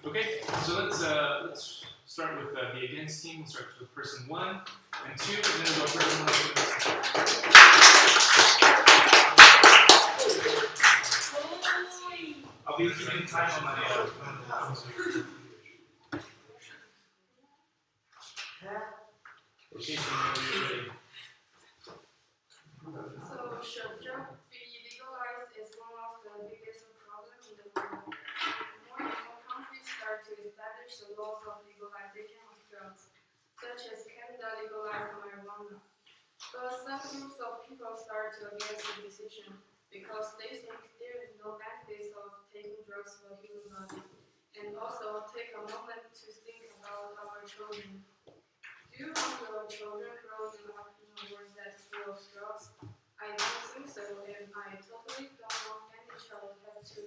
Okay, so let's start with the against team. We'll start with person 1 and 2, and then we'll go person 1 and 2. I'll be keeping time on my Okay, so now we're ready. So should drug be legalized is one of the biggest problems in the world. More and more countries start to establish the laws of legalization of drugs, such as Canada legalized marijuana. But some groups of people start to against the decision because they think there is no benefits of taking drugs for human body. And also take a moment to think about our children. Do you want your children growing up in a world that's full of drugs? I don't think so, and I totally don't want any child have to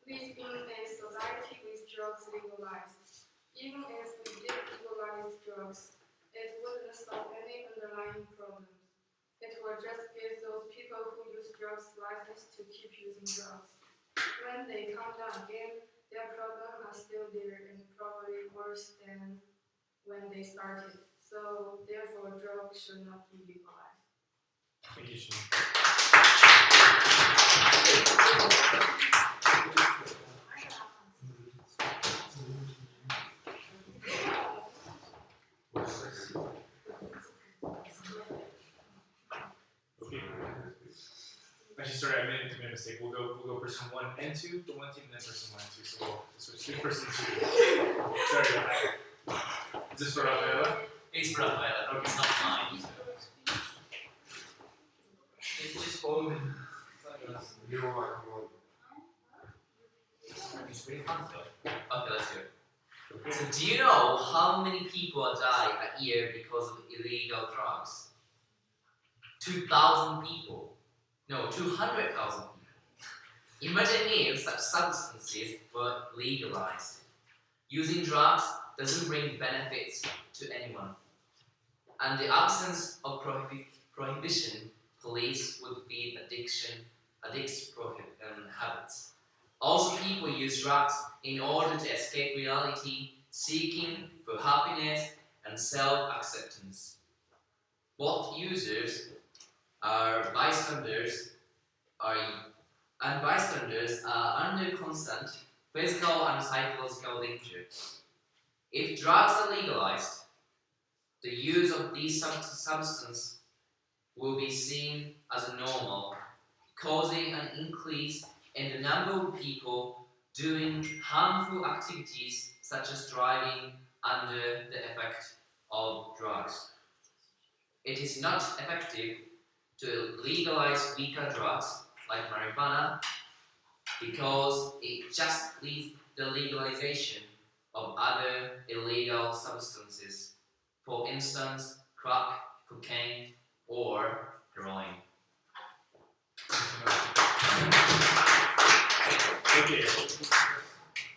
live in a society with drugs legalized. Even if we did legalize drugs, it wouldn't solve any underlying problems. It would just give those people who use drugs license to keep using drugs. When they come down again, their problems are still there and probably worse than when they started. So, therefore, drugs should not be legalized. Thank you, Shane. Okay. Actually, sorry, I made a mistake. We'll go person 1 and 2 for one team, and then person 1 and 2. So we'll switch to person 2. Sorry about that. Is this for Rafaela? It's for Rafaela. Okay. It's not mine. It's just for me. It's pretty fun though. Okay, let's do it. Okay. So do you know how many people die a year because of illegal drugs? 2,000 people. No, 200,000 people. Imagine if such substances were legalized. Using drugs doesn't bring benefits to anyone. And the absence of prohibition, police would feed addicts' habits. Also, people use drugs in order to escape reality, seeking for happiness and self-acceptance. Both users are bystanders are under constant physical and psychological danger. If drugs are legalized, the use of these substances will be seen as normal, causing an increase in the number of people doing harmful activities such as driving under the effect of drugs. It is not effective to legalize weaker drugs like marijuana because it just leads the legalization of other illegal substances, for instance, crack, cocaine, or heroin. Okay.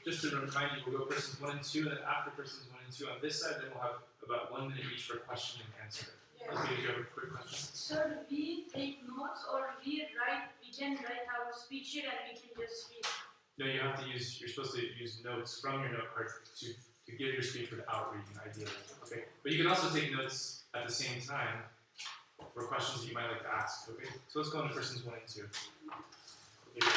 Just to remind you, we'll go persons 1 and 2, and then after persons 1 and 2 on this side, then we'll have about 1 minute each for question and answer. Yes. Okay, do you have a quick question? Should we take notes or we can write our speech here and we can just read? No, you're supposed to use notes from your note card to give your speech without reading, ideally. Okay, but you can also take notes at the same time for questions that you might like to ask. Okay, so let's go on to persons 1 and 2. Okay,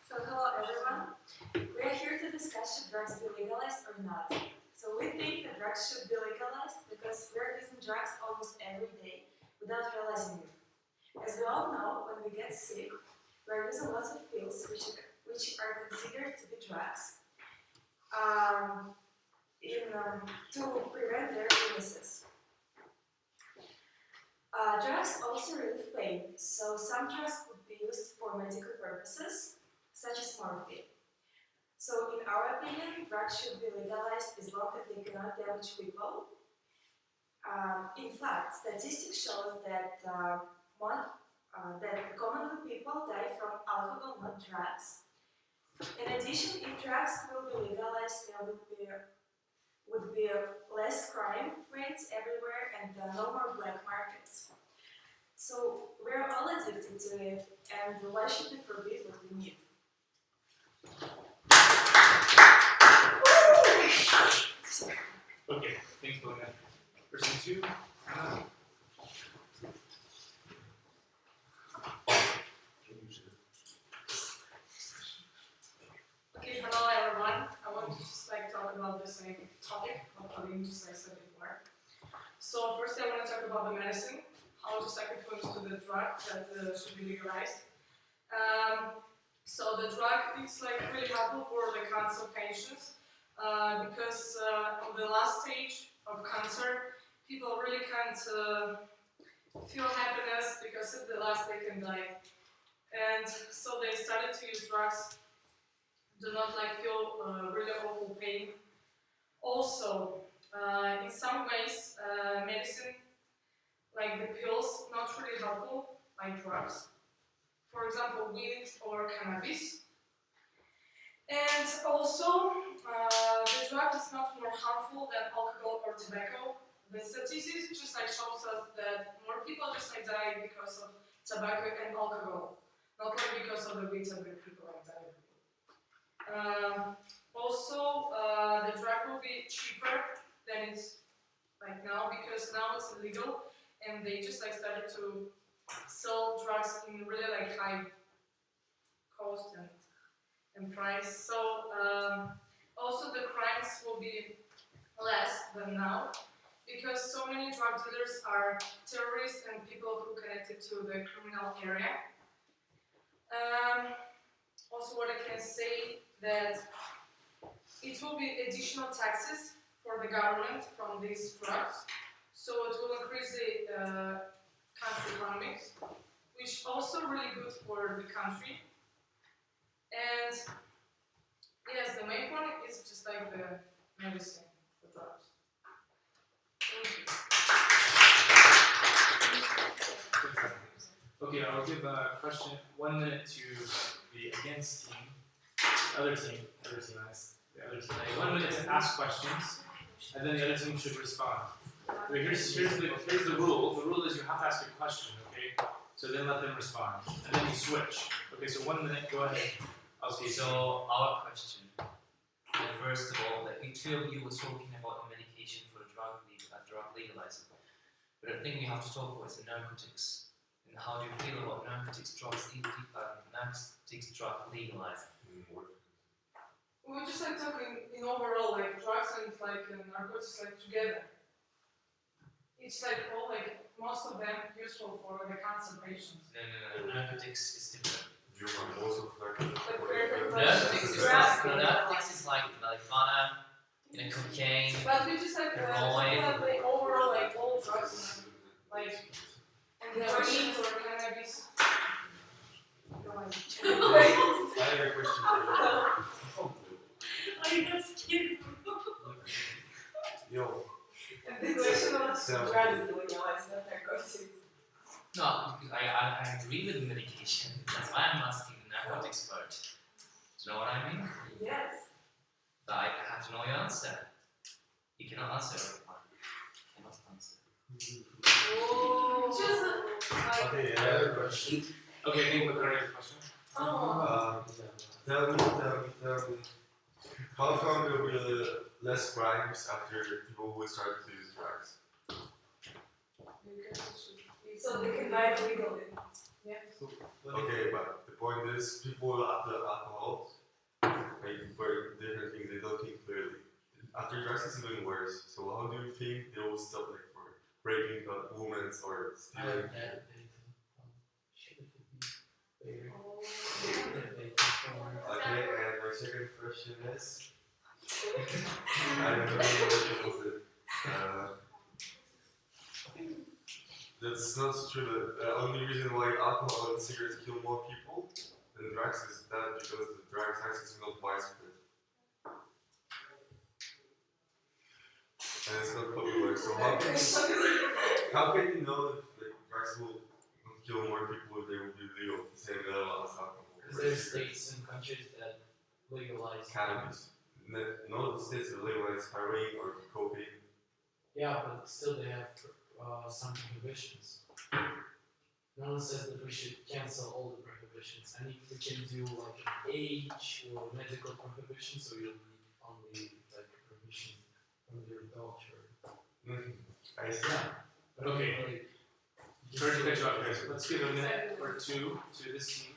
So hello everyone. We are here to discuss should drugs be legalized or not. So we think that drugs should be legalized because we're using drugs almost every day without realizing it. As we all know, when we get sick, we're using lots of pills which are considered to be drugs to prevent their illnesses. Drugs also relieve pain, so some drugs could be used for medical purposes, such as morphine. So in our opinion, drugs should be legalized as long as they cannot damage people. In fact, statistics show that commonly people die from alcohol, not drugs. In addition, if drugs will be legalized, there would be less crime rates everywhere and no more black So we're all addicted to it, and why should we forbid what we need? Okay, thanks, Belinda. Person 2, Anna. Okay, hello everyone. I want to just talk about the same topic of Aline just said before. So first I want to talk about the medicine, how just influence to the drug that should be legalized. So the drug is really helpful for the cancer patients because on the last stage of cancer, people really can't feel happiness because at the last they can die. And so they started to use drugs, do not feel really awful pain. Also, in some ways, medicine, like the pills, not really helpful, like drugs. For example, weed or cannabis. And also, the drug is not more harmful than alcohol or tobacco. The statistics just shows us that more people just die because of tobacco and alcohol, not because of the weed and the people die. Also, the drug will be cheaper than it's now because now it's illegal and they just started to sell drugs in really high cost and price. So also the crimes will be less than now because so many drug dealers are terrorists and people who connected to the criminal area. Also what I can say that it will be additional taxes for the government from these drugs, so it will increase the country economics, which also really good for the country. And yes, the main point is just the medicine, the drugs. Thank you. Okay, I'll give a question, 1 minute to the against team, the other team, like 1 minute to ask questions, and then the other team should respond. Okay, here's the rule. The rule is you have to ask a question, okay? So then let them respond, and then you switch. Okay, so 1 minute, go ahead. I'll see. So our question. First of all, the two of you were talking about the medication for drug legalizing. But I think we have to talk about the narcotics. And how do you feel about narcotics drug legalizing? We were just talking in overall drugs and narcotics together. It's all most of them useful for the cancer patients. No. Narcotics is different. Narcotics is like marijuana, cocaine. But we just heroin. Overall all drugs and the weed or cannabis. I have a question for you. I got scared. Yo, And the question was So- drugs legalized, not narcotics. No, because I agree with medication. That's why I'm asking the narcotic expert. Do you know what I mean? Yes. But I have to know your answer. You cannot answer everyone. You cannot answer. okay, I have a question. Okay, I think we're ready for the question. Tell me, how come there will be less crimes after people will start to use drugs? So they can buy it legally. Okay, but the point is, people after alcohol, for different things, they don't think clearly. After drugs, it's even worse. So how do you think they will stop for raping women or stealing? Okay, and my second question is, I don't know what was it. That's not true. The only reason why alcohol and cigarettes kill more people than drugs is that because the drug tax is not widespread. And it's not popular. So how can you know if drugs will kill more people if they will be legal, the same level as alcohol? Because there's states and countries that legalize Cannabis. No states that legalize heroin or cocaine. Yeah, but still they have some prohibitions. no one says that we should cancel all the prohibitions. I mean, we can do like an age or medical prohibition, so you'll need only like permission from your doctor. I see. Yeah. But Okay. like, Sorry to cut you off, guys. Let's give a minute or two to this team,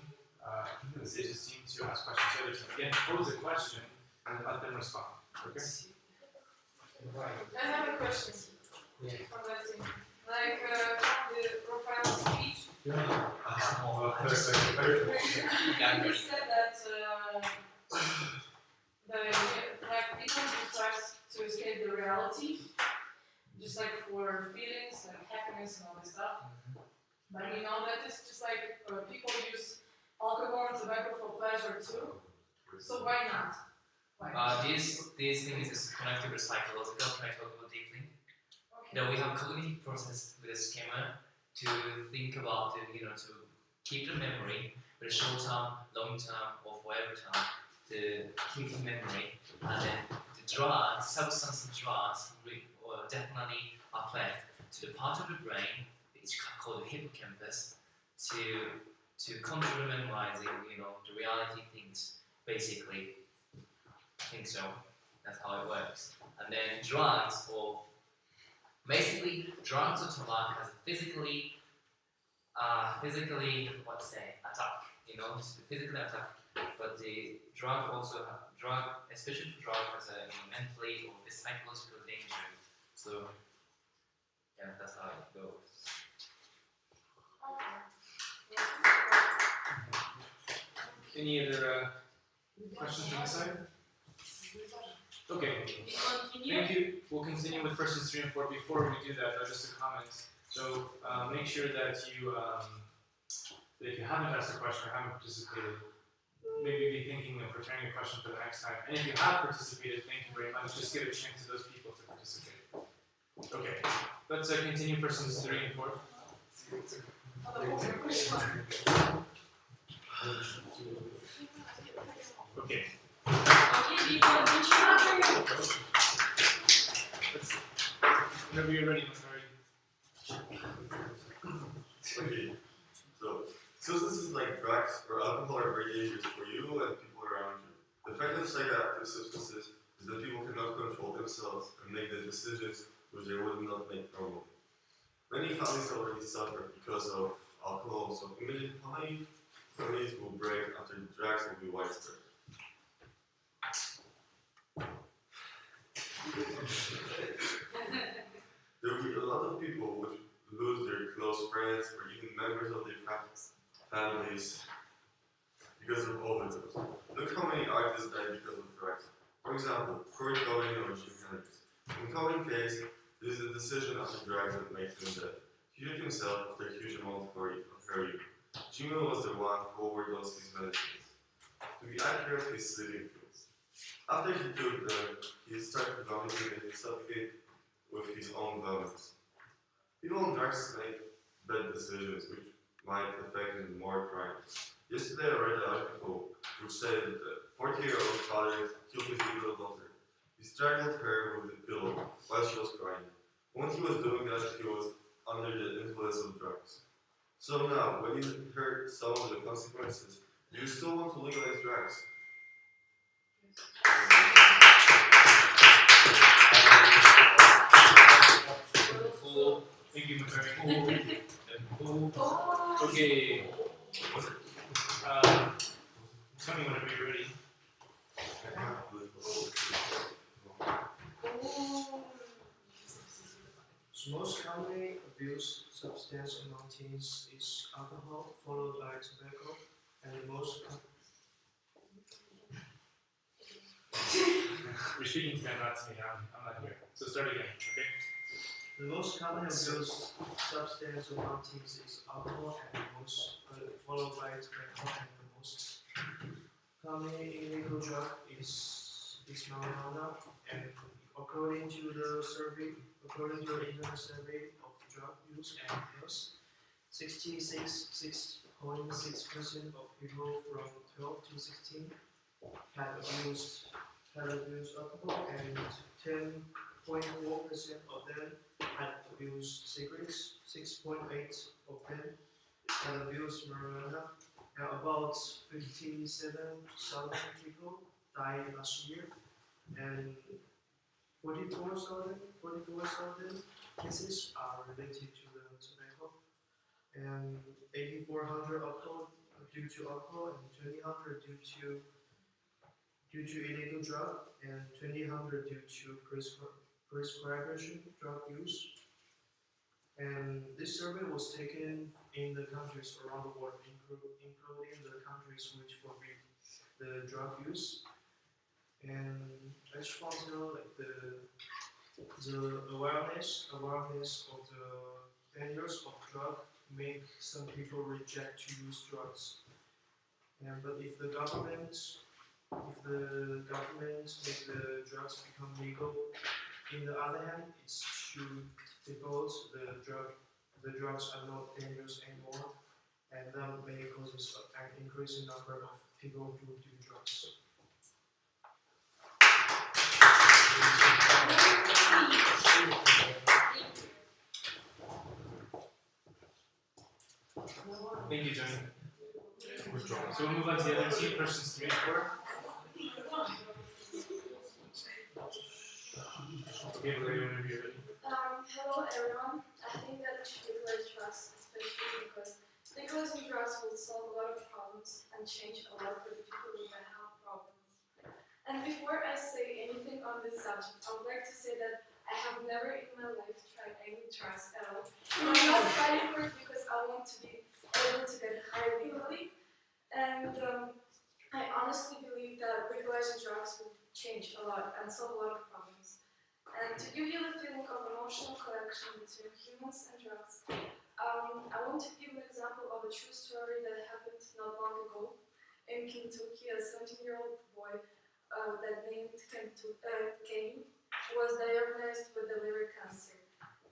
the Sages team, to ask questions to the other team. Again, pose a question and let them respond. Okay? Right. I have a question Yeah. from that thing. Like the Raphael's speech, he said that like people just try to escape the reality, just like for feelings and happiness and all this stuff. But we know that it's just like people use alcohol and tobacco for pleasure too. So why not? Why? This thing is connected with psychological, can I talk about deeply? Okay. Now we have cognitive process with a schema to think about it, to keep the memory with a short term, long term, or forever term to keep the memory. And then the drugs, substance of drugs definitely affect to the part of the brain, it's called the hippocampus, to control memorizing, the reality things, basically. I think so. That's how it works. And then drugs, or basically drugs or tobacco has a physically attack. Physically attack. But the drug also especially the drug has a mentally or the psychological danger. So yeah, that's how it goes. Any other questions from the side? Okay. We continue. Thank you. We'll continue with questions 3 and 4. Before we do that, just a comment. So make sure that you, if you haven't asked a question or haven't participated, maybe be thinking of preparing a question for the next time. And if you have participated, thank you very much. Just give a chance to those people to participate. Okay. Let's continue persons 3 and 4. Okay. Okay, we continue. Whenever you're ready, Mr. Okay, so substances like drugs or alcohol are very dangerous for you and people around you. The fact of psychoactive substances is that people cannot control themselves and make the decisions which they would not make normally. Many families already suffer because of alcohol, so imagine how many families will break after drugs will be widespread. There will be a lot of people which lose their close friends or even members of their families because of overdose. Look how many artists died because of drugs. For example, Kurt Cobain or Jimi Hendrix. In Cobain's case, this is a decision after drugs that makes him dead. He shot himself after a huge amount of heroin. Jimi was the one who overdosed his medicines. To be accurate, his sleeping pills. After he took them, he started vomiting and he suffocated with his own vomits. People on drugs make bad decisions which might affect even more crime. Yesterday I read an article which said that the 40-year-old father killed his little daughter. He strangled her with a pillow while she was crying. When he was doing that, he was under the influence of drugs. So now, when you heard some of the consequences, do you still want to legalize drugs? Thank you, Mr. Okay. Tell me whenever you're ready. The most commonly abused substance among teens is alcohol, followed by tobacco, and the most We're speaking to them, not to me. I'm not here. So start again, okay? The most common abused substance among teens is alcohol, and the most followed by tobacco, and the most common illegal drug is marijuana. And according to the Internet Survey of Drug Use and Health, 66.6% of people from 12 to 16 had abused alcohol, and 10.4% of them had abused cigarettes. 6.8% of them that abuse marijuana, and about 57,000 people died last year, and 44,000 cases are related to the tobacco, and 8,400 alcohol due to alcohol, and 2,000 due to illegal drug, and 2,000 due to prescription drug use. And this survey was taken in the countries around the world, including the countries which forbid the drug use. And I just want to know like the awareness of the dangers of drug make some people reject to use drugs. And but if the government make the drugs become legal, in the other hand, it should default the drugs are not dangerous anymore, and that may cause an increasing number of people who do drugs. Thank you, Johnny. Good job. So we'll move on to the other two, questions 3 and 4. Okay, Maria, whenever you're ready. Hello everyone. I think that we should legalize drugs, especially because legalizing drugs will solve a lot of problems and change a lot for the people with mental health problems. And before I say anything on this subject, I would like to say that I have never in my life tried any drugs at all. And I'm not fighting for it because I want to be able to get high legally. And I honestly believe that legalizing drugs will change a lot and solve a lot of problems. And to give you the feeling of emotional connection between humans and drugs, I want to give an example of a true story that happened not long ago in Kentucky. A 17-year-old boy that named Kane was diagnosed with the liver cancer.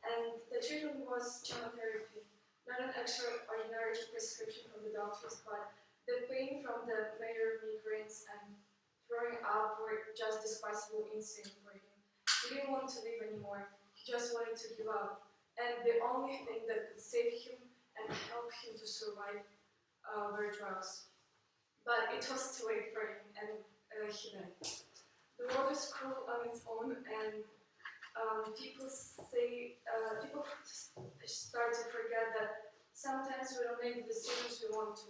And the treatment was chemotherapy, not an extraordinary prescription from the doctors, but the pain from the major migraines and throwing up were just despicable insane for him. He didn't want to live anymore, he just wanted to give up. And the only thing that could save him and help him to survive were drugs. But it was too late for him, and he died. The world is cruel on its own, and people start to forget that sometimes we don't make the decisions we want to.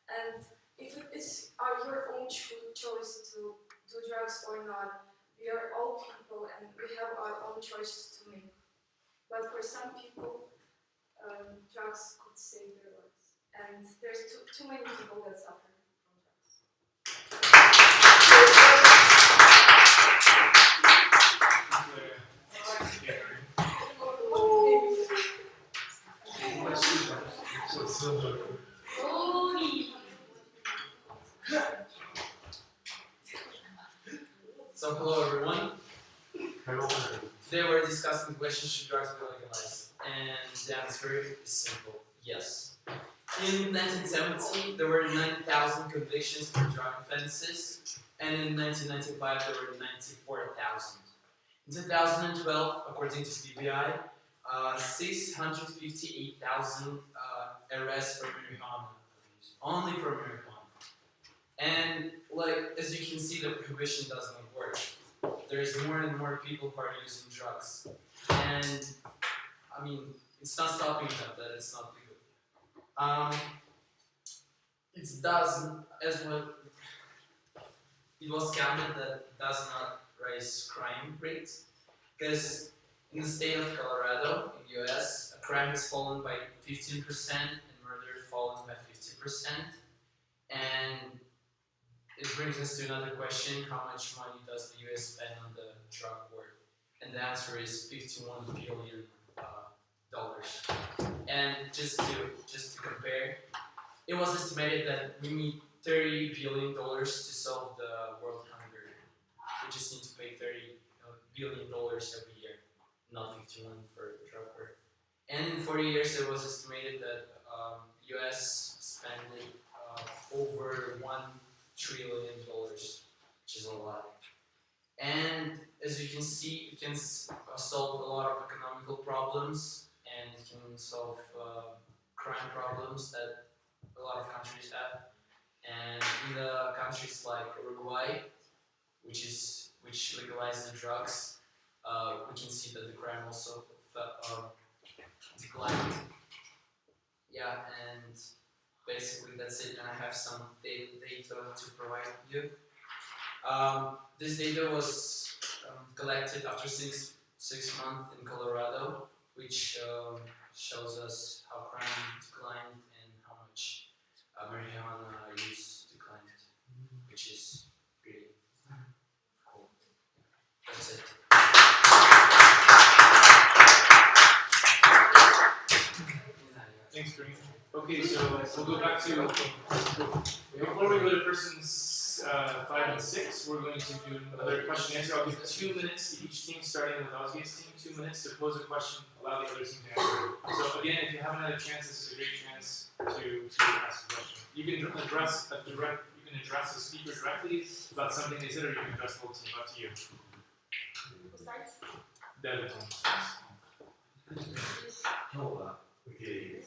And if it is your own choice to do drugs or not, we are all people and we have our own choices to make. But for some people, drugs could save their lives. And there's too many people that suffer from drugs. So hello everyone. Hello. Today we're discussing the question, should drugs be legalized? And the answer is simple, yes. In 1970 there were 9,000 convictions for drug offenses, and in 1995 there were 94,000. In 2012, according to BBI, 658,000 arrests for marijuana abuse, only for marijuana. And as you can see, the prohibition doesn't work. There's more and more people who are using drugs, and I mean, it's not stopping them that it's not legal. It doesn't, as well, it was counted that it does not raise crime rates, because in the state of Colorado, in the US, a crime has fallen by 15% and murder fallen by 50%. And it brings us to another question: how much money does the US spend on the drug war? And the answer is $51 billion. And just to compare, it was estimated that we need $30 billion to solve the world hunger. We just need to pay $30 billion every year, not 51 for drug war. And in 40 years, it was estimated that US spending over $1 trillion, which is a lot. And as you can see, it can solve a lot of economical problems, and it can solve crime problems that a lot of countries have. And in the countries like Uruguay, which legalized the drugs, we can see that the crime also declined. Yeah, and basically that's it. And I have some data to provide you. This data was collected after six months in Colorado, which shows us how crime declined and how much marijuana use declined, which is really cool. That's it. Thanks, Green. Okay, so we'll go back to, before we go to persons 5 and 6, we're going to do another question and answer. I'll give 2 minutes to each team, starting with Osge's team, 2 minutes to pose a question, allow the other team to answer. So again, if you haven't had a chance, this is a great chance to ask a question. You can address the speaker directly about something they said, or you can address the whole team, up to you. Who starts? The other team. Okay.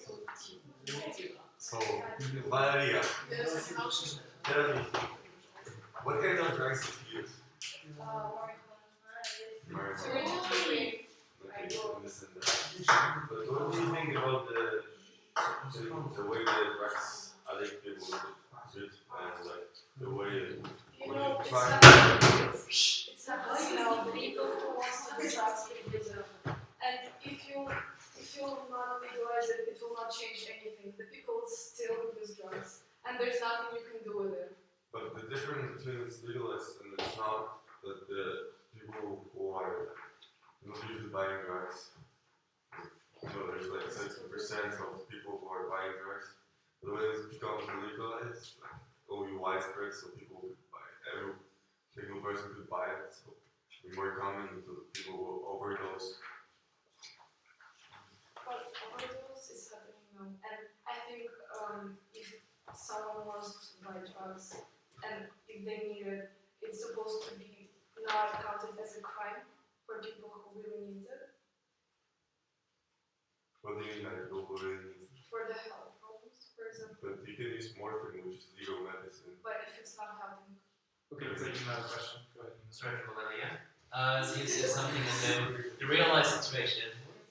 So, Valeria, tell me, what kind of drugs did you use? Marijuana. Okay, understand that. But what do you think about the way the drugs addict people should and like the way You when know, you it's try a voice of people who wants to do drugs with them. And if you not legalize it, it will not change anything. The people still use drugs, and there's nothing you can do with it. But the difference between it's legalized and it's not that the people who are not usually buying drugs. So there's like 60% of people who are buying drugs. The way it's become legalized, like only widespread, so people could buy every single person could buy it. So it's more common to people who overdose. But overdose is happening now, and I think if someone wants to buy drugs and if they need it, it's supposed to be not counted as a crime for people who really need it, What do you mean like people who really need it? for the health problems, for example. But you can use morphine, which is legal medicine. But if it's not helping, Okay, let's take another question. Go ahead. Sorry for Valeria. So you said something in the real life situation.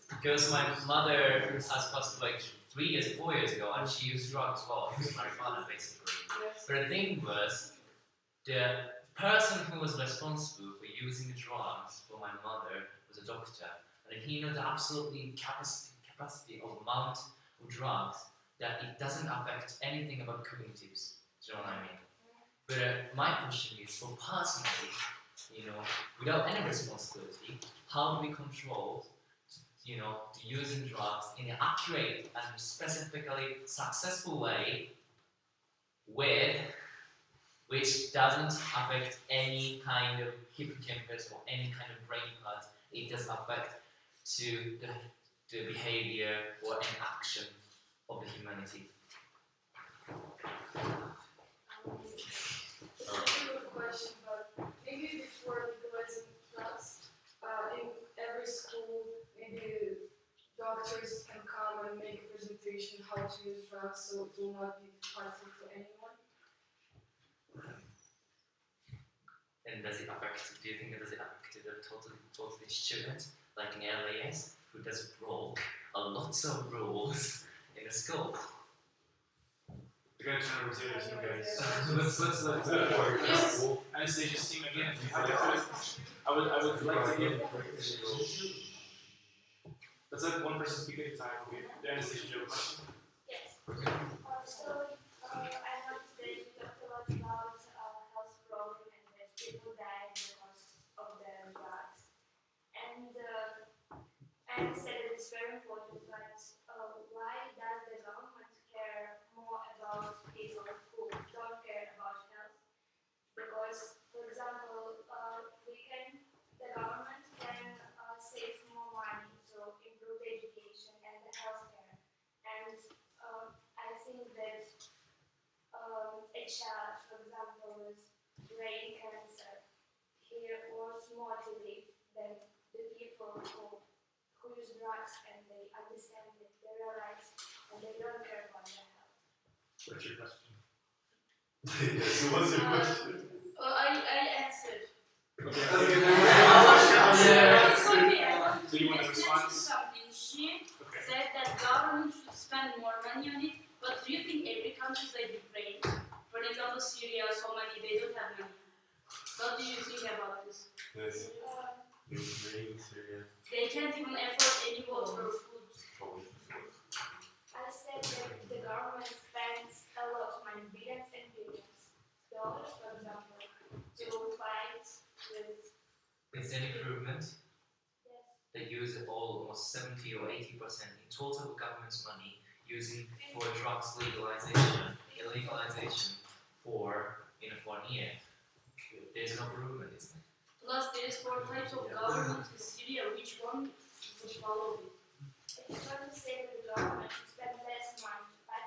Because my mother has passed away 3 years, 4 years ago, and she used drugs as well. She used marijuana, basically. yes. But the thing was, the person who was responsible for using the drugs for my mother was a doctor, and he knew the absolutely capacity of amount of drugs that it doesn't affect anything about cognitives. Do you know what I mean? But my question is, for personally, without any responsibility, how do we control, the using drugs in an accurate and specifically successful way, which doesn't affect any kind of hippocampus or any kind of brain part. It does affect to the behavior or an action of the humanity. It's a good question, but maybe before legalizing drugs, in every school, maybe doctors can come and make a presentation how to use drugs so it will not be harmful to anyone. And does it affect, do you think that does it affect the totally student, like in LAS, who does broke a lot of rules in the school? We're gonna turn over to the other team, guys. Let's let Yes. Anastasia's team again. If you have it, I would like to give. Let's let one person speak at a time. Okay. Anastasia, do you have a question? Yes. So, I noticed that you talked a lot about health problem and that people die because of the drugs. And I understand that it's very important, but why does the government care more about people who don't care about health? Because, for example, the government can save more money to improve the education and the healthcare. And I think that a child, for example, with brain cancer, he wants more to live than the people who use drugs and they understand that they realize and they don't care about their health. What's your question? Yes, so what's your question? I answered. Okay. It's okay, I want So you want a to response? something. She Okay. said that government should spend more money on it, but do you think every country is like Ukraine? For example, Syria, Somalia, they don't have money. What do you think about this? Yes. Ukraine, Syria, They can't even afford any water or food. probably. I said that the government spends a lot of money, billions and billions dollars, for example, to fight with Is there an improvement? yes, They use almost 70 or 80% in total government's money using for drugs legalization, illegalization for 1 year. There's no improvement, isn't it? Plus, there's 4 types of government in Syria. Which one would follow it? I just want to say that the government should spend less money to fight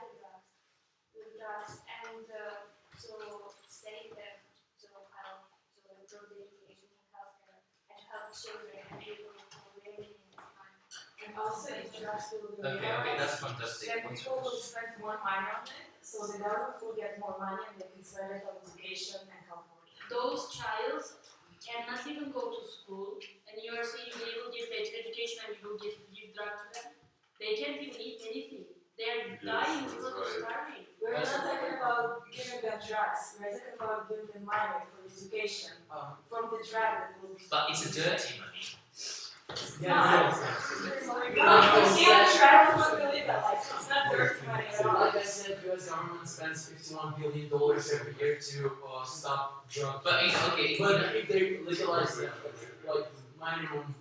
the drugs, and to save them, to help, to improve the education and healthcare, and help children and people who really need this money. And also, if drugs will be Okay, that's fantastic. then What's people your will question? spend more money on it, so the government will get more money and they can spend it on education and health. Those childs cannot even go to school, and you are saying they will get better education and you will give drug to them. They can't even eat anything. They are dying that's because of right. starving. We're not talking about giving them drugs, we're talking about giving them money for education from the drug that will be. But it's a dirty money. Yeah, drugs will be legalized, it's not dirty money at all. Like I said, U.S. government spends $51 billion every year to stop drug. But okay, But if they legalize them, like minimum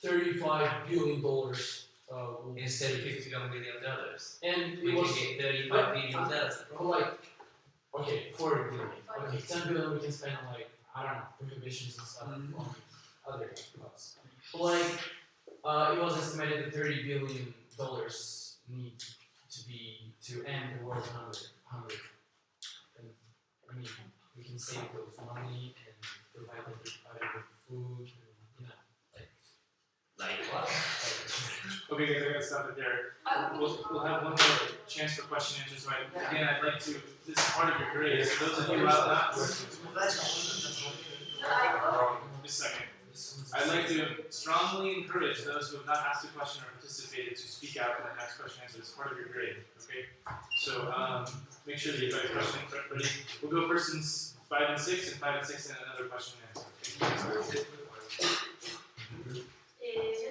$35 billion. Will instead of save. $51 billion, And we it was can get $35 billion. but like, okay, 40 billion. Okay, 10 billion we can spend on like, I don't know, prohibitions and stuff on other costs. But like, it was estimated that $30 billion need to end the world hunger. And I mean, we can save those money and provide them with adequate food, and, you know, Like what? Okay, guys, I gotta stop it there. We'll have one more chance for question and answers. Right. Again, I'd like to. This is part of your grade. So those of you who have not. Just a second. I'd like to strongly encourage those who have not asked a question or participated to speak out in the next question and answer. It's part of your grade. Okay. So make sure that you have a question ready. We'll go persons 5 and 6, and 5 and 6, and another question and answer. Okay.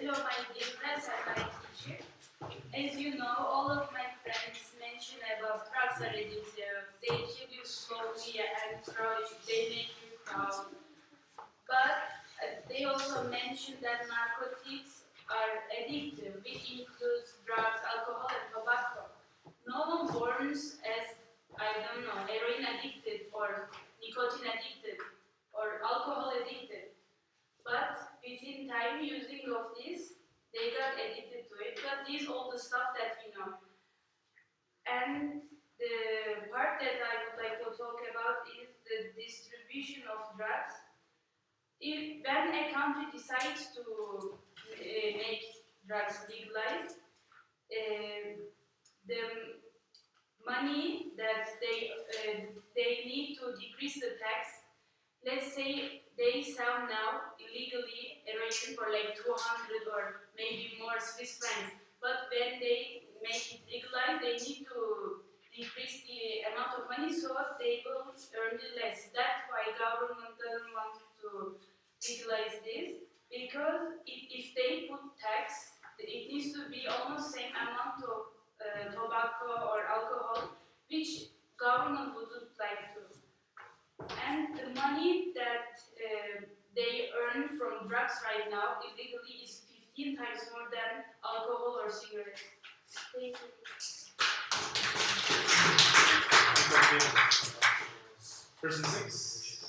Hello, my dear friends and my teacher. As you know, all of my friends mention about drugs are addictive. They kill you slowly and they make you proud. But they also mention that narcotics are addictive, which includes drugs, alcohol, and tobacco. No one borns as, I don't know, heroin addicted or nicotine addicted or alcohol addicted. But within time using of this, they got addicted to it. But these all the stuff that we know. And the part that I would like to talk about is the distribution of drugs. When a country decides to make drugs legalized, the money that they need to decrease the tax. Let's say they sell now illegally heroin for like 200 or maybe more Swiss francs. But when they make it legalized, they need to decrease the amount of money so they will earn less. That's why government doesn't want to legalize this, because if they put tax, it needs to be almost same amount of tobacco or alcohol, which government wouldn't like to. And the money that they earn from drugs right now illegally is 15 times more than alcohol or cigarettes. Thank you. Person 6.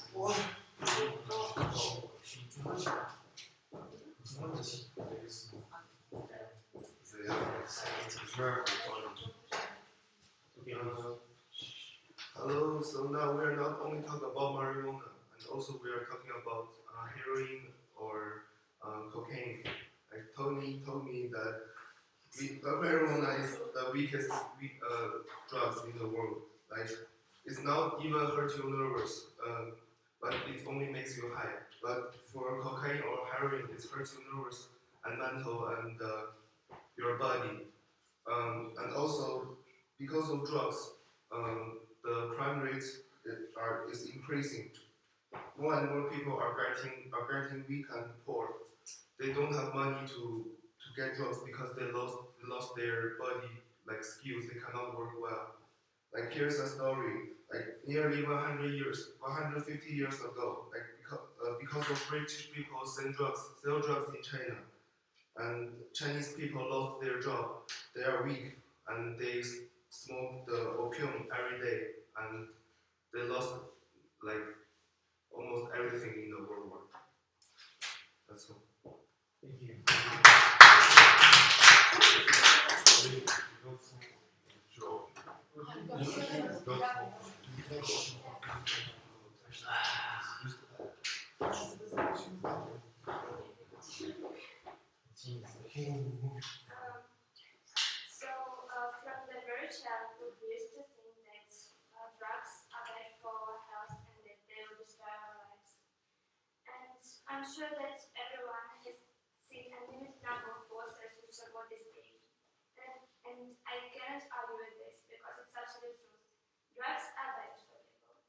Hello, so now we are not only talking about marijuana, and also we are talking about heroin or cocaine. Like Tony told me that marijuana is the weakest drugs in the world. Like, it's not even hurt your nerves, but it only makes you high. But for cocaine or heroin, it hurts your nerves and mental and your body. And also, because of drugs, the crime rate is increasing. More and more people are getting weak and poor. They don't have money to get drugs because they lost their body like skills. They cannot work well. Like, here's a story. Like, nearly 150 years ago, like because of British people sell drugs in China, and Chinese people lost their job. They are weak and they smoke the opium every day, and they lost like almost everything in the World War. That's all. Thank you. From the very childhood, we used to think that drugs are bad for health and that they will destroy our lives. And I'm sure that everyone has seen a limited number of posters which support this stage. And I cannot argue with this because it's actually true. Drugs are bad for people.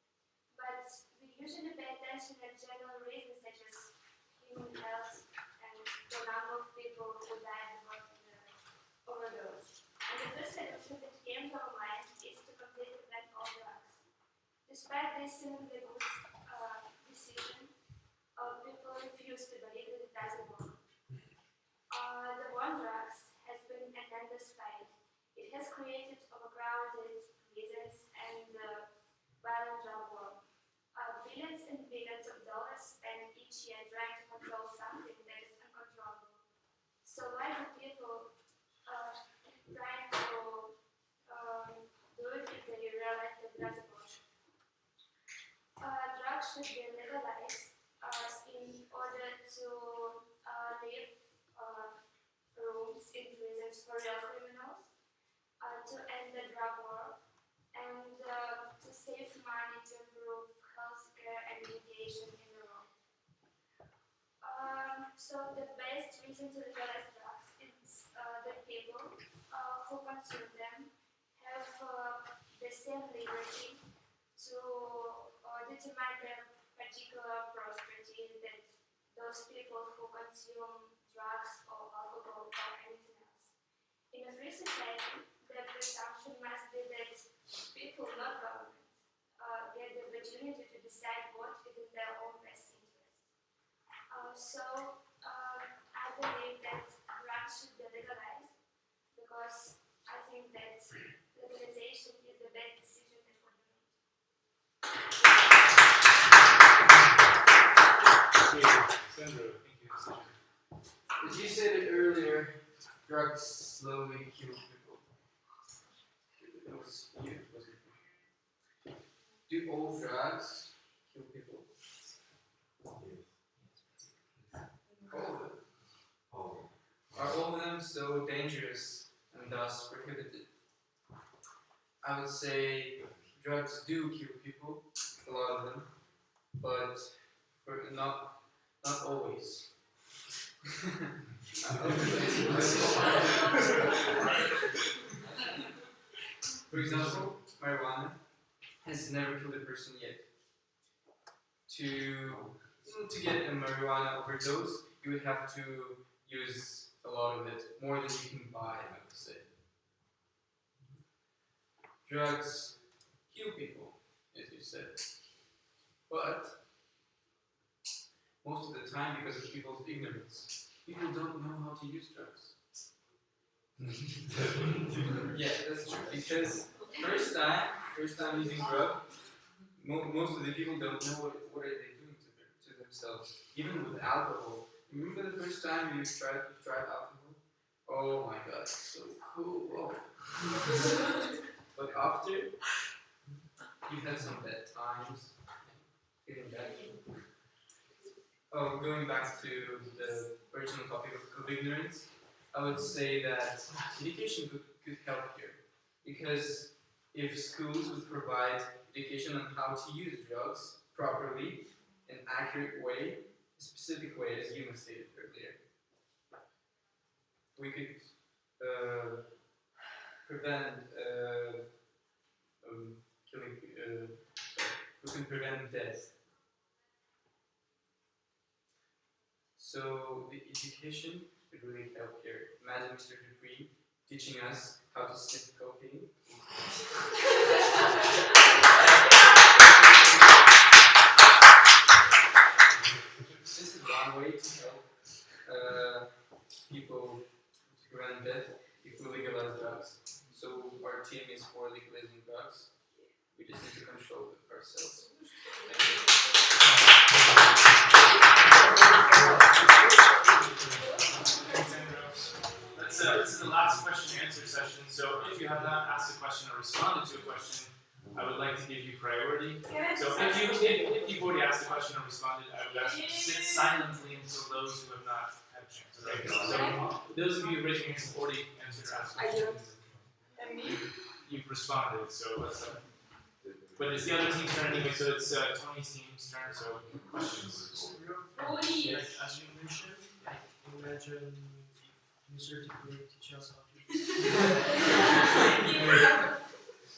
But we usually pay attention to general reasons such as human health and the number of people who die because of the overdose. And the first solution that came to our mind is to completely ban all drugs. Despite this seemingly good decision, people refuse to believe that it doesn't work. The war on drugs has been an endless fight. It has created overcrowded prisons and violent drug war. Billions and billions of dollars spent each year trying to control something that is uncontrollable. So why do people try to do it if they realize that it doesn't work? Drugs should be legalized in order to leave rooms in prisons for real criminals, to end the drug war, and to save money to improve healthcare and education in the world. So the best reason to legalize drugs is that people who consume them have the same liberty to determine their particular prosperity that those people who consume drugs or alcohol or anything else. In a free society, the presumption must be that people, not government, get the opportunity to decide what is in their own best interest. I believe that drugs should be legalized because I think that legalization is the best decision that we can make. Sandra, thank you. As you said it earlier, drugs slowly kill people. It was you, wasn't it? Do all drugs kill people? All of them. Are all of them so dangerous and thus prohibited? I would say drugs do kill people, a lot of them, but not always. For example, marijuana has never killed a person yet. To get a marijuana overdose, you would have to use a lot of it, more than you can buy, I would say. Drugs kill people, as you said, but most of the time because of people's ignorance. People don't know how to use drugs. Yeah, that's true. Because first time using drugs, most of the people don't know what are they doing to themselves. Even with alcohol. Remember the first time you tried alcohol? Oh my god, it's so cool. Whoa. But after, you had some bad times. Feeling bad. Oh, going back to the original topic of ignorance. I would say that education could help here, because if schools would provide education on how to use drugs properly, in an accurate way, a specific way, as you stated earlier, we could prevent killing. We can prevent death. So the education would really help here. Imagine Mr. Dupree teaching us how to sniff cocaine. This is one way to help people to prevent death if we legalize drugs. So our team is for legalizing drugs. We just need to control ourselves. This is the last question and answer session. So if you have not asked a question or responded to a question, I would like to give you priority. So if you've already asked a question or responded, I would ask you to sit silently until those who have not had a chance. Okay? So those of you raising your hands have already answered or asked questions. And me? You've responded, so let's. But it's the other team's turn anyway, so it's Tony's team's turn. So questions. Like, as you mentioned, imagine if Mr. Dupree teaches us how to.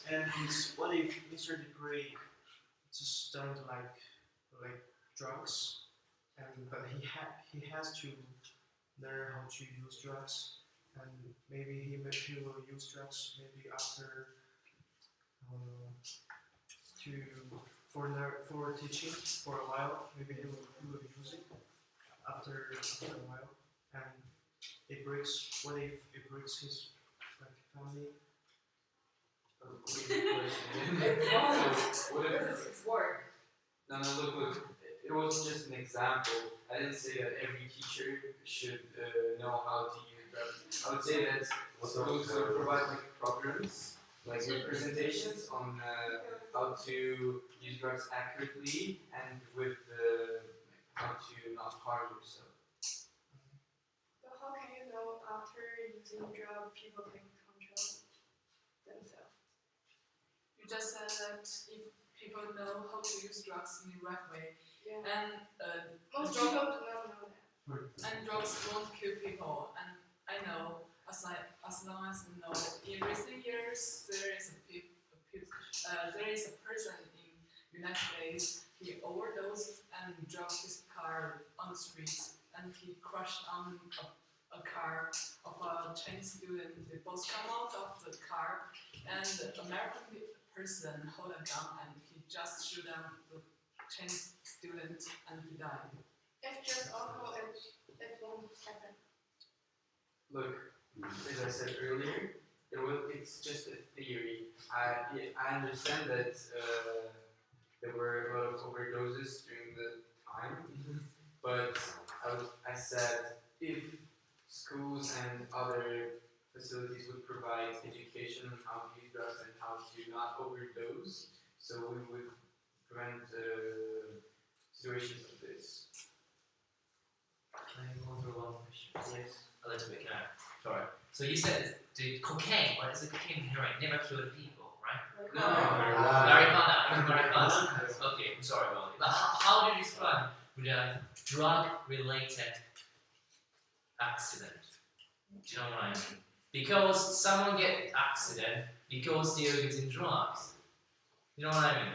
And what if Mr. Dupree just don't like drugs, but he has to learn how to use drugs, and maybe he will use drugs maybe after for teaching for a while. Maybe he will use it after a while, and it breaks. What if it breaks his family? What if it's work? No, look. It was just an example. I didn't say that every teacher should know how to use drugs. I would say that schools will provide like programs, like presentations on how to use drugs accurately and with how to not harm yourself. But how can you know after using drug people can control themselves? You just said that if people know how to use drugs in the right way, Yeah. and Most people do not know that. and drugs won't kill people. And I know, as long as I know, in recent years there is a person in United States. He overdosed and drove his car on the streets, and he crashed on a car of a Chinese student. They both come out of the car, and the American person hold a gun and he just shoot down the Chinese student and he died. If just alcohol, it won't happen. Look, as I said earlier, it's just a theory. I understand that there were a lot of overdoses during the time, but I said if schools and other facilities would provide education on how to use drugs and how to not overdose, so we would prevent situations like this. Can I go through one question? Yes. A little bit, can I? Sorry. So you said the cocaine, what is the cocaine and heroin? Never killed people, right? No. Marijuana. Okay, I'm sorry, Molly. But how do you describe with a drug-related accident? Do you know what I mean? Because someone get accident because they are using drugs. You know what I mean?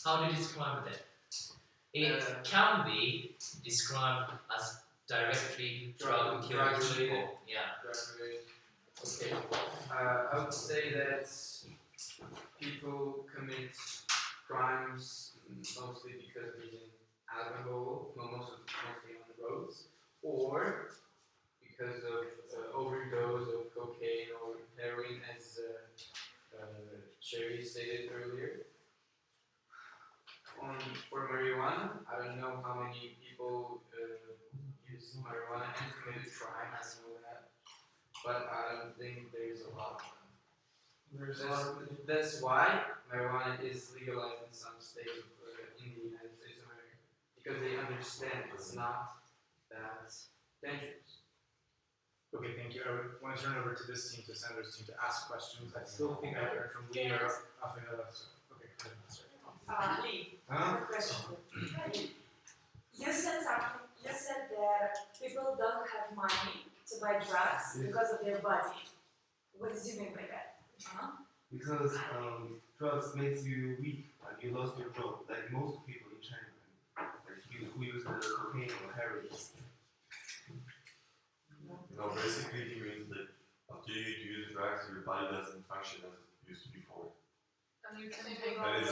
How do you describe it? It can be described as directly drug killing people. Yeah. Okay. I would say that people commit crimes mostly because of using alcohol, mostly on the roads, or because of overdose of cocaine or heroin, as Sherry stated earlier. For marijuana, I don't know how many people use marijuana and commit crime, I know that, but I don't think there's a lot of them. That's why marijuana is legalized in some states in the United States of America, because they understand it's not that dangerous. Okay, thank you. I would want to turn over to this team, to Sandra's team, to ask questions. I still think I haven't heard from Lee or Rafaela. So, okay, go ahead, sorry. Lee, I have a question. You said something. You said that people don't have money to buy drugs because of their body. What did you mean by that? Because drugs makes you weak, like you lost your job, like most people in China, like who use the cocaine or heroin. No, basically he means that after you use drugs, your body doesn't function as it used to before. And you can take That is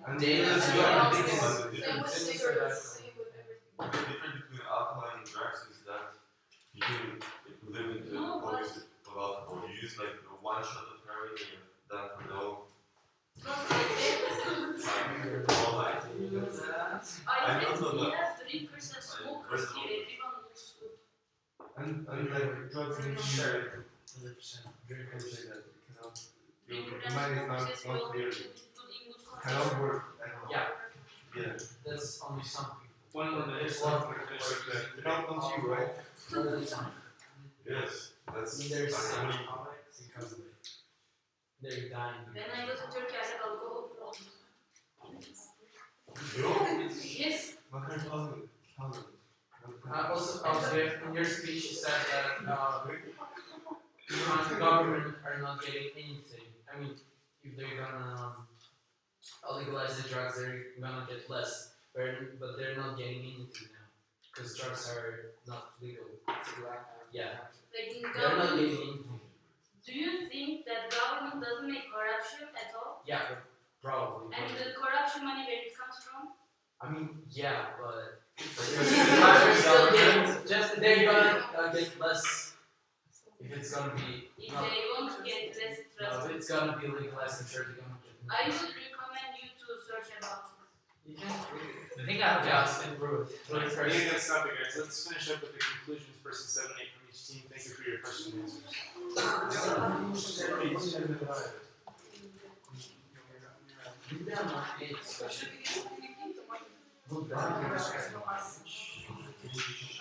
And Dangerous the drugs. difference- Same with cigarettes, same with everything. The difference between alcohol and drugs is that you can limit the use of alcohol. You use like one shot of heroin and you're done for the whole life. I don't think know we that. have 3% smokers First of all- here. Everyone looks good. and like drugs make you like 100%. say that you cannot, Three your percent mind is smokers is not well clear, good in good cannot condition. work at all. Yeah. Yeah. That's only some people. One more minute. There's a lot of Finish people up the- Not you, right? all the time. Yes, that's There's I some because of it. They're dying. When I go to Turkey, I have alcohol problems. You? Yes. What kind of puzzle? Also, in your speech, you said that the government are not getting anything. I mean, if they're gonna legalize the drugs, they're gonna get less. But they're not getting anything now because drugs are not legal. Yeah, Like in they're not government, getting anything. do you think that government doesn't make corruption at all? Yeah, but probably. And But, the corruption money where it comes from? I mean, yeah, but they're still getting. Just they're gonna get less if it's gonna be. If No, they want to get less no, trust. if it's gonna be legalized, I'm sure they're gonna get. I would recommend you to search about it. You can't really. The thing I have to Yeah, ask, improve it. I think that's stop it, guys. Let's finish up with the conclusions, person 7 and 8 from each team. Thank you for your questions and answers.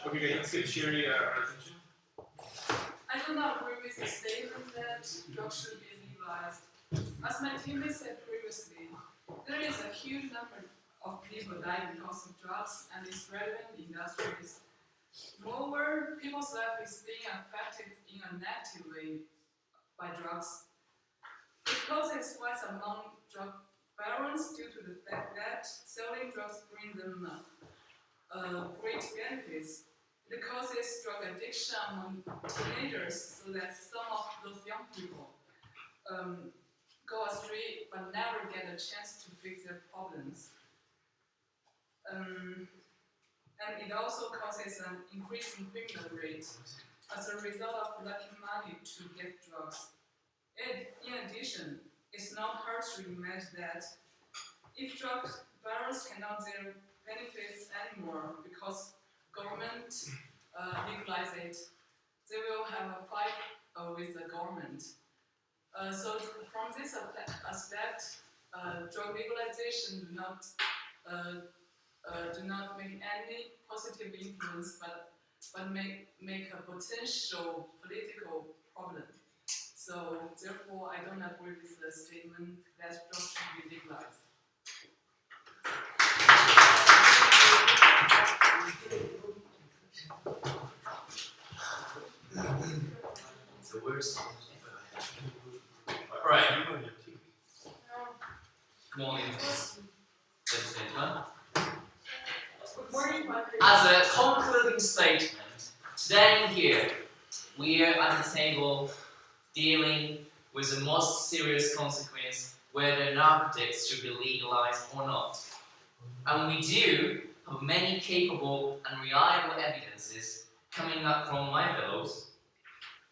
Okay, guys, let's give Sherry our attention. I do not agree with the statement that drugs should be legalized. As my teammate said previously, there is a huge number of people dying because of drugs and its relevant industries. Moreover, people's life is being affected in a negative way by drugs. It causes fights among drug barons due to the fact that selling drugs brings them great benefits. It causes drug addiction among teenagers so that some of those young people go astray but never get a chance to fix their problems. And it also causes an increase in criminal rate as a result of collecting money to get drugs. In addition, it's not hard to imagine that if drug barons cannot get benefits anymore because government legalize it, they will have a fight with the government. So from this aspect, drug legalization do not make any positive influence, but make a potential political problem. So therefore, I don't agree with the statement that drugs should be legalized. So where's Right. No. Morning, ladies and gentlemen. Good morning, Patrick. As a concluding statement, today here we are at the table dealing with the most serious consequence whether narcotics should be legalized or not. And we do have many capable and reliable evidences coming up from my fellows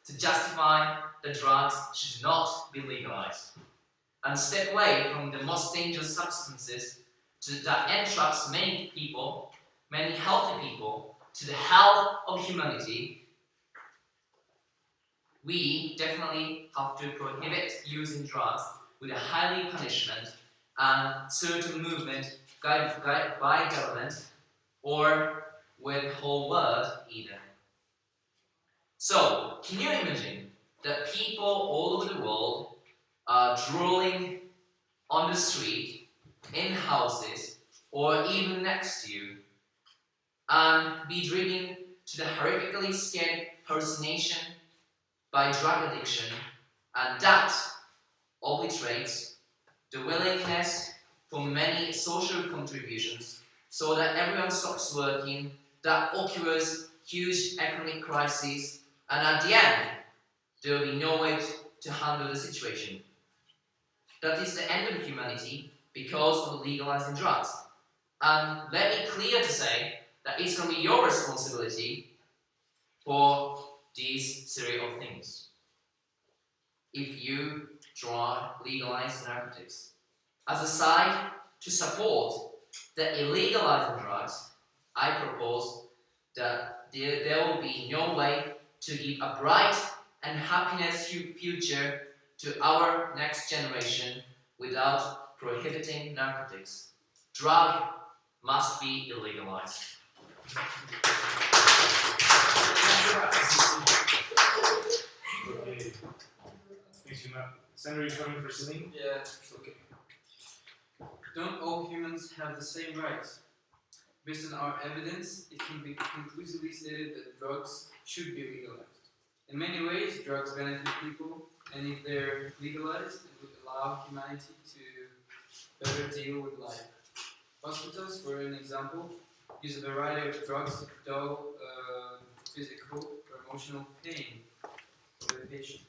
to justify that drugs should not be legalized and step away from the most dangerous substances that entraps many people, many healthy people, to the health of humanity. We definitely have to prohibit using drugs with a highly punishment and certain movement guided by government or with the whole world either. So, can you imagine that people all over the world are drooling on the street, in houses, or even next to you, and be driven to the horrifically scared hallucination by drug addiction, and that obliterates the willingness for many social contributions so that everyone stops working, that occurs huge economic crises, and at the end, there will be no way to handle the situation. That is the end of humanity because of legalizing drugs. And let me clear to say that it's going to be your responsibility for these series of things. If you legalize narcotics. As a side to support the illegalizing drugs, I propose that there will be no way to give a bright and happiness future to our next generation without prohibiting narcotics. Drug must be illegalized. Okay. Thanks, Yuma. Senator, you coming for Celine? Yeah, it's okay. Don't all humans have the same rights? Based on our evidence, it can be conclusively stated that drugs should be legalized. In many ways, drugs benefit people, and if they're legalized, it would allow humanity to better deal with life. Hospitals, for an example, use a variety of drugs to dull physical or emotional pain for the patient.